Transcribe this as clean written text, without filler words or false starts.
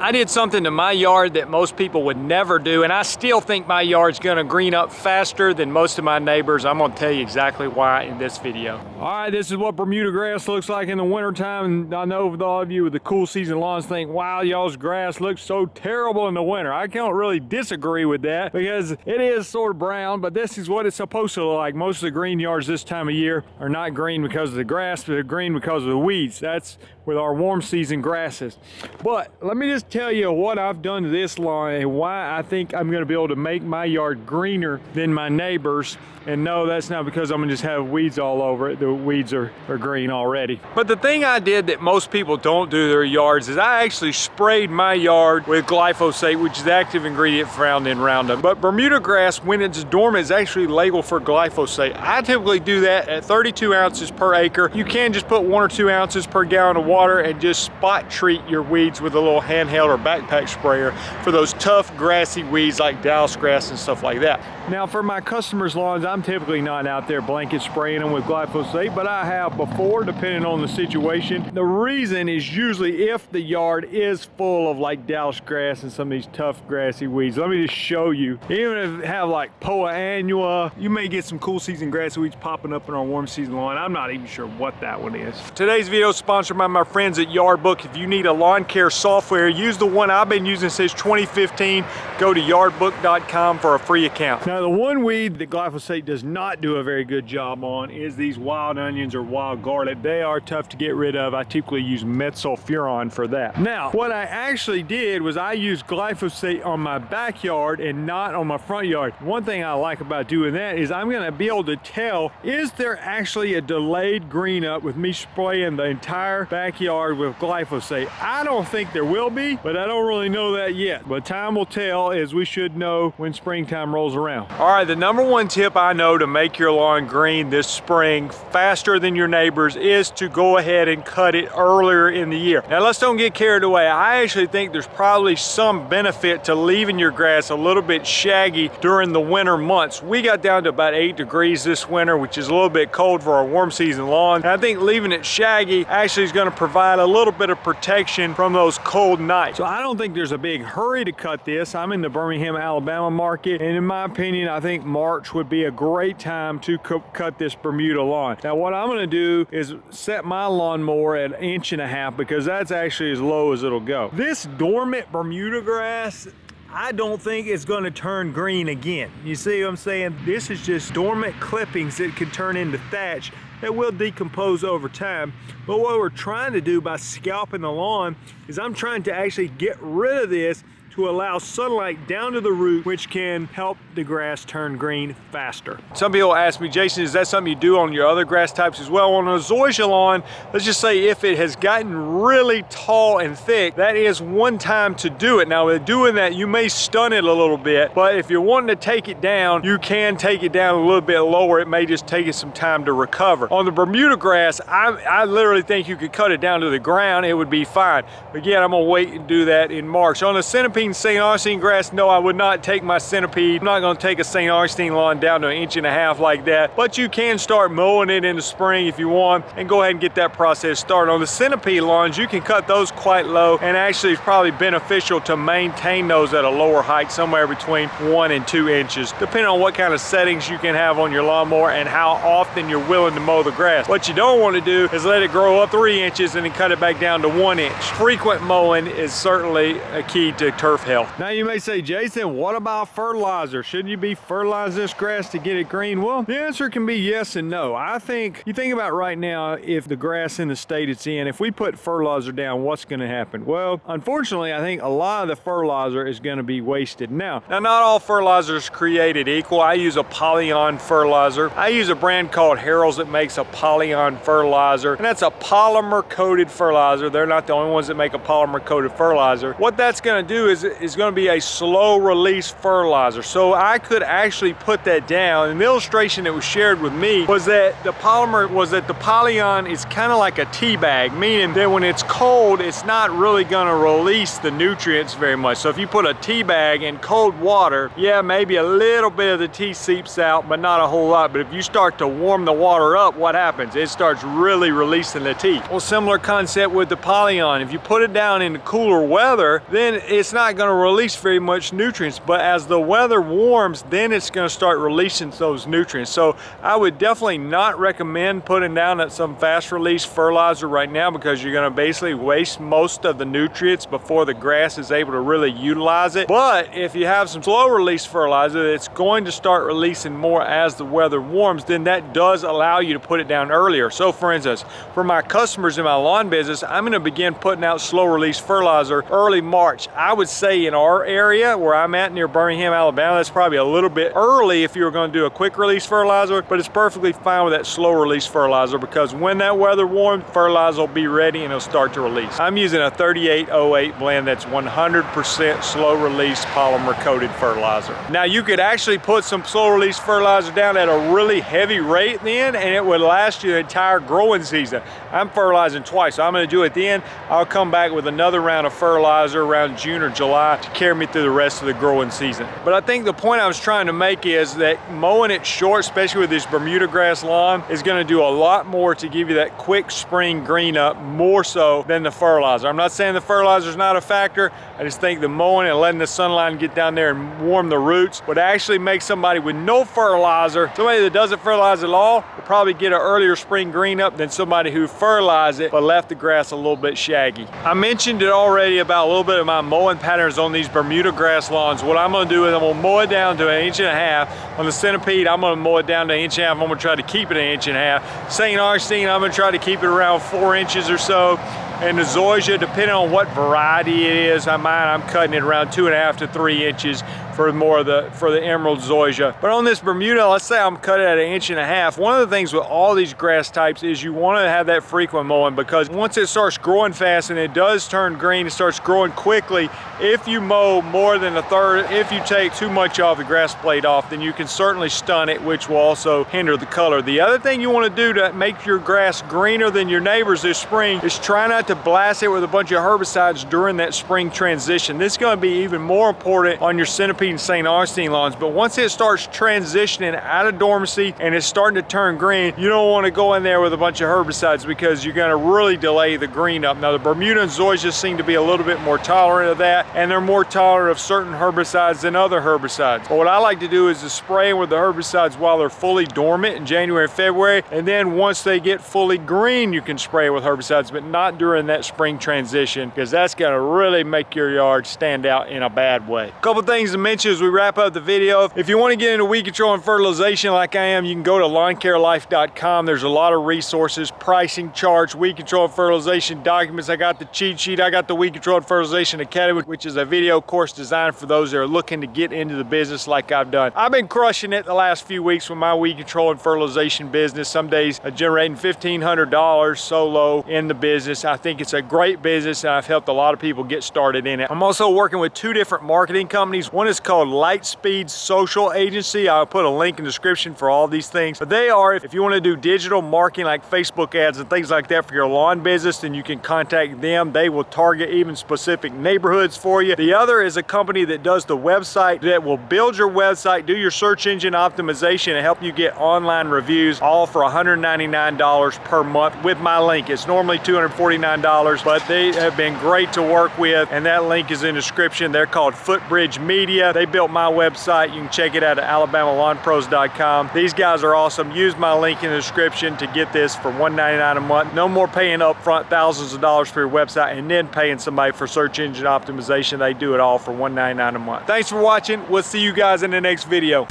I did something to my yard that most people would never do, and I still think my yard's gonna green up faster than most of my neighbors. I'm gonna tell you exactly why in this video. All right, this is what Bermuda grass looks like in the wintertime, and I know a lot of you with the cool season lawns think, wow, y'all's grass looks so terrible in the winter. I can't really disagree with that because it is sort of brown, but this is what it's supposed to look like. Most of the green yards this time of year are not green because of the grass, but they're green because of the weeds. That's with our warm season grasses. But let me just tell you what I've done to this lawn and why I think I'm going to be able to make my yard greener than my neighbors. And no, that's not because I'm gonna just have weeds all over it. The weeds are green already. But the thing I did that most people don't do to their yards is I actually sprayed my yard with glyphosate, which is the active ingredient found in Roundup. But Bermuda grass, when it's dormant, is actually labeled for glyphosate. I typically do that at 32 ounces per acre. You can just put 1 or 2 ounces per gallon of water and just spot treat your weeds with a little handheld or backpack sprayer for those tough grassy weeds like Dallas grass and stuff like that. Now for my customers' lawns, I'm typically not out there blanket spraying them with glyphosate, but I have before, depending on the situation. The reason is usually if the yard is full of like Dallas grass and some of these tough grassy weeds. Let me just show you. Even if you have like Poa annua, you may get some cool season grassy weeds popping up in our warm season lawn. I'm not even sure what that one is. Today's video is sponsored by my friends at Yardbook. If you need a lawn care software, use the one I've been using since 2015. Go to yardbook.com for a free account. Now the one weed that glyphosate does not do a very good job on is these wild onions or wild garlic. They are tough to get rid of. I typically use metsulfuron for that. Now, what I actually did was I used glyphosate on my backyard and not on my front yard. One thing I like about doing that is I'm gonna be able to tell, is there actually a delayed green up with me spraying the entire backyard with glyphosate? I don't think there will be, but I don't really know that yet. But time will tell, as we should know when springtime rolls around. All right, the number one tip I know to make your lawn green this spring faster than your neighbors is to go ahead and cut it earlier in the year. Now let's don't get carried away. I actually think there's probably some benefit to leaving your grass a little bit shaggy during the winter months. We got down to about 8 degrees this winter, which is a little bit cold for our warm season lawn. And I think leaving it shaggy actually is going to provide a little bit of protection from those cold nights. So I don't think there's a big hurry to cut this. I'm in the Birmingham, Alabama market, and in my opinion, I think March would be a great time to cut this Bermuda lawn. Now what I'm going to do is set my lawnmower at 1.5 inches because that's actually as low as it'll go. This dormant Bermuda grass, I don't think it's going to turn green again. You see what I'm saying? This is just dormant clippings that can turn into thatch that will decompose over time. But what we're trying to do by scalping the lawn is I'm trying to actually get rid of this to allow sunlight down to the root, which can help the grass turn green faster. Some people ask me, Jason, is that something you do on your other grass types as well? On a zoysia lawn, let's just say if it has gotten really tall and thick, that is one time to do it. Now with doing that, you may stun it a little bit, but if you're wanting to take it down, you can take it down a little bit lower. It may just take it some time to recover. On the Bermuda grass, I literally think you could cut it down to the ground, it would be fine. Again, I'm gonna wait and do that in March. On the centipede St. Augustine grass, no, I would not take my centipede. I'm not going to take a St. Augustine lawn down to 1.5 inches like that, but you can start mowing it in the spring if you want and go ahead and get that process started. On the centipede lawns, you can cut those quite low, and actually it's probably beneficial to maintain those at a lower height, somewhere between 1 and 2 inches, depending on what kind of settings you can have on your lawnmower and how often you're willing to mow the grass. What you don't want to do is let it grow up 3 inches and then cut it back down to 1 inch. Frequent mowing is certainly a key to turf health. Now you may say, Jason, what about fertilizer? Shouldn't you be fertilizing this grass to get it green? Well, the answer can be yes and no. I think, you think about right now, if the grass in the state it's in, if we put fertilizer down, what's going to happen? Well, unfortunately, I think a lot of the fertilizer is going to be wasted. Now not all fertilizer is created equal. I use a polyon fertilizer. I use a brand called Harold's that makes a polyon fertilizer, and that's a polymer coated fertilizer. They're not the only ones that make a polymer coated fertilizer. What that's going to do is is going to be a slow release fertilizer. So I could actually put that down. And the illustration that was shared with me was that the polyon is kind of like a tea bag, meaning that when it's cold, it's not really going to release the nutrients very much. So if you put a tea bag in cold water, yeah, maybe a little bit of the tea seeps out, but not a whole lot. But if you start to warm the water up, what happens? It starts really releasing the tea. Well, similar concept with the polyon. If you put it down in cooler weather, then it's not going to release very much nutrients. But as the weather warms, then it's going to start releasing those nutrients. So I would definitely not recommend putting down some fast release fertilizer right now, because you're going to basically waste most of the nutrients before the grass is able to really utilize it. But if you have some slow release fertilizer that's going to start releasing more as the weather warms, then that does allow you to put it down earlier. So for instance, for my customers in my lawn business, I'm going to begin putting out slow release fertilizer early March. I would say in our area where I'm at near Birmingham, Alabama, that's probably a little bit early if you were going to do a quick release fertilizer, but it's perfectly fine with that slow release fertilizer, because when that weather warms, fertilizer will be ready and it'll start to release. I'm using a 3808 blend that's 100% slow release polymer coated fertilizer. Now you could actually put some slow release fertilizer down at a really heavy rate then, and it would last you the entire growing season. I'm fertilizing twice, so I'm going to do it then. I'll come back with another round of fertilizer around June or July to carry me through the rest of the growing season. But I think the point I was trying to make is that mowing it short, especially with this Bermuda grass lawn, is going to do a lot more to give you that quick spring green up, more so than the fertilizer. I'm not saying the fertilizer is not a factor. I just think the mowing and letting the sunlight get down there and warm the roots would actually make somebody with no fertilizer, somebody that doesn't fertilize at all, will probably get an earlier spring green up than somebody who fertilized it but left the grass a little bit shaggy. I mentioned it already about a little bit of my mowing patterns on these Bermuda grass lawns. What I'm going to do is I'm going to mow it down to 1.5 inches. On the centipede, I'm going to mow it down to 1.5 inches. I'm going to try to keep it 1.5 inches. St. Augustine, I'm going to try to keep it around 4 inches or so. And the zoysia, depending on what variety it is, I'm cutting it around 2.5 to 3 inches for the emerald zoysia. But on this Bermuda, let's say I'm cutting at 1.5 inches. One of the things with all these grass types is you want to have that frequent mowing, because once it starts growing fast and it does turn green, it starts growing quickly. If you mow more than a third, if you take too much off the grass blade off, then you can certainly stun it, which will also hinder the color. The other thing you want to do to make your grass greener than your neighbors this spring is try not to blast it with a bunch of herbicides during that spring transition. This is going to be even more important on your centipede and St. Augustine lawns. But once it starts transitioning out of dormancy and it's starting to turn green, you don't want to go in there with a bunch of herbicides, because you're going to really delay the green up. Now the Bermuda and zoysia seem to be a little bit more tolerant of that, and they're more tolerant of certain herbicides than other herbicides. But what I like to do is to spray with the herbicides while they're fully dormant in January and February, and then once they get fully green, you can spray with herbicides, but not during that spring transition, because that's going to really make your yard stand out in a bad way. A couple things to mention as we wrap up the video. If you want to get into weed control and fertilization like I am, you can go to lawncarelife.com. There's a lot of resources, pricing charts, weed control and fertilization documents. I got the cheat sheet. I got the Weed Control and Fertilization Academy, which is a video course designed for those that are looking to get into the business like I've done. I've been crushing it the last few weeks with my weed control and fertilization business. Some days I'm generating $1,500 solo in the business. I think it's a great business, and I've helped a lot of people get started in it. I'm also working with 2 different marketing companies. One is called Lightspeed Social Agency. I'll put a link in the description for all these things. But they are, if you want to do digital marketing like Facebook ads and things like that for your lawn business, then you can contact them. They will target even specific neighborhoods for you. The other is a company that does the website, that will build your website, do your search engine optimization, and help you get online reviews, all for $199 per month with my link. It's normally $249, but they have been great to work with, and that link is in the description. They're called Footbridge Media. They built my website. You can check it out at alabamalawnpros.com. These guys are awesome. Use my link in the description to get this for $199 a month. No more paying up front thousands of dollars for your website and then paying somebody for search engine optimization. They do it all for $199 a month. Thanks for watching. We'll see you guys in the next video.